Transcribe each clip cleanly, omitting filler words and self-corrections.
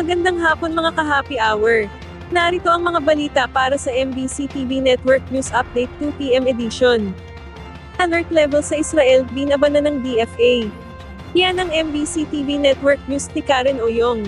Magandang hapon mga ka-happy hour. Narito ang mga balita para sa MBC TV Network News Update 2 PM edition. Alert level sa Israel, binaba na ng DFA. Yan ang MBC TV Network News ni Karen Oyong.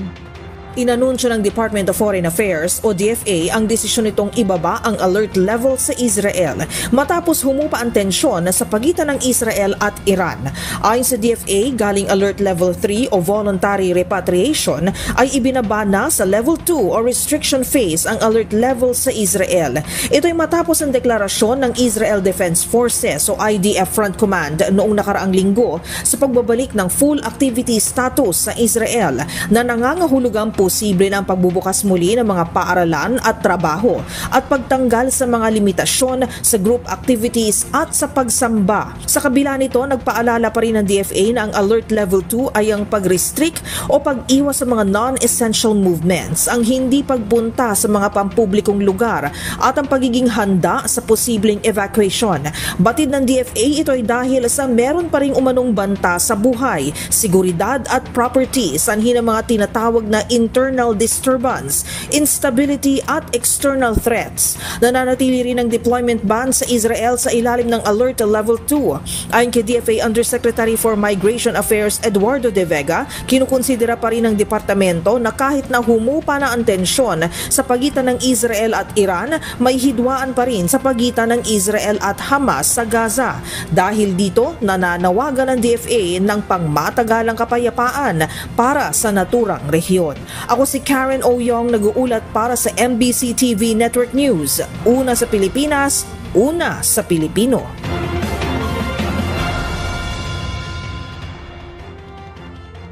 Inanunsyo ng Department of Foreign Affairs o DFA ang desisyon nitong ibaba ang alert level sa Israel matapos humupa ang tensyon sa pagitan ng Israel at Iran. Ayon sa DFA, galing alert level 3 o voluntary repatriation ay ibinaba na sa level 2 o restriction phase ang alert level sa Israel. Ito ay matapos ang deklarasyon ng Israel Defense Forces o IDF Front Command noong nakaraang linggo sa pagbabalik ng full activity status sa Israel na nangangahulugang posible ng pagbubukas muli ng mga paaralan at trabaho at pagtanggal sa mga limitasyon sa group activities at sa pagsamba. Sa kabila nito, nagpaalala pa rin ng DFA na ang Alert Level 2 ay ang pag-restrict o pag-iwas sa mga non-essential movements, ang hindi pagpunta sa mga pampublikong lugar at ang pagiging handa sa posibleng evacuation. Batid ng DFA, ito ay dahil sa meron pa ring umanong banta sa buhay, seguridad at property sanhi ng mga tinatawag na internal disturbance, instability at external threats. Nananatili rin ang deployment ban sa Israel sa ilalim ng Alert Level 2. Ayon kay DFA Undersecretary for Migration Affairs Eduardo De Vega, kinukonsidera pa rin ng departamento na kahit na humupa na ang tensyon sa pagitan ng Israel at Iran, may hidwaan pa rin sa pagitan ng Israel at Hamas sa Gaza. Dahil dito, nananawagan ng DFA ng pangmatagalang kapayapaan para sa naturang rehiyon. Ako si Karen Oyong, nag-uulat para sa MBC TV Network News. Una sa Pilipinas, una sa Pilipino.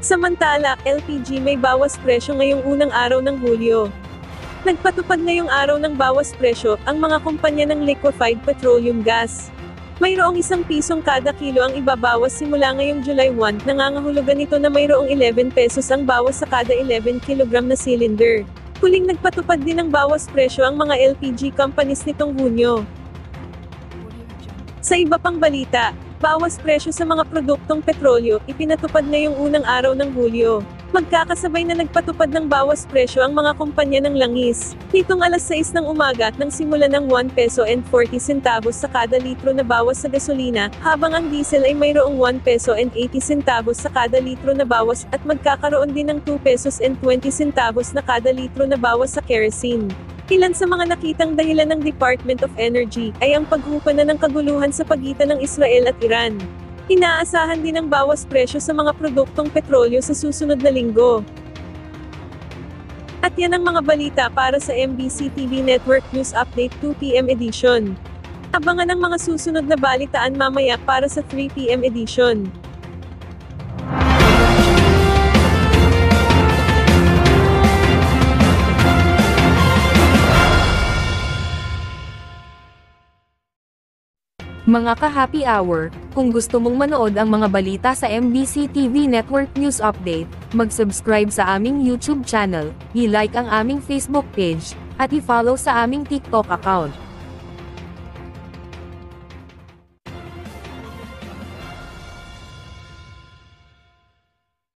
Samantala, LPG may bawas presyo ngayong unang araw ng Hulyo. Nagpatupad ngayong araw ng bawas presyo ang mga kumpanya ng liquefied petroleum gas. Mayroong 1 pisong kada kilo ang ibabawas simula ngayong July 1, nangangahulugan nito na mayroong 11 pesos ang bawas sa kada 11 kilogram na cylinder. Huling nagpatupad din ng bawas presyo ang mga LPG companies nitong Hunyo. Sa iba pang balita, bawas presyo sa mga produktong petrolyo, ipinatupad ngayong unang araw ng Hulyo. Magkakasabay na nagpatupad ng bawas presyo ang mga kumpanya ng langis. Nitong alas 6 ng umaga at nang simula ng 1 peso and 40 centavos sa kada litro na bawas sa gasolina, habang ang diesel ay mayroong 1 peso and 80 centavos sa kada litro na bawas at magkakaroon din ng 2 pesos and 20 centavos na kada litro na bawas sa kerosene. Ilan sa mga nakitang dahilan ng Department of Energy ay ang paghupa na ng kaguluhan sa pagitan ng Israel at Iran. Inaasahan din ang bawas presyo sa mga produktong petrolyo sa susunod na linggo. At yan ang mga balita para sa MBC TV Network News Update 2 PM edition. Abangan ang mga susunod na balitaan mamaya para sa 3 PM edition. Mga ka-happy hour, kung gusto mong manood ang mga balita sa MBC TV Network News Update, mag-subscribe sa aming YouTube channel, i-like ang aming Facebook page, at i-follow sa aming TikTok account.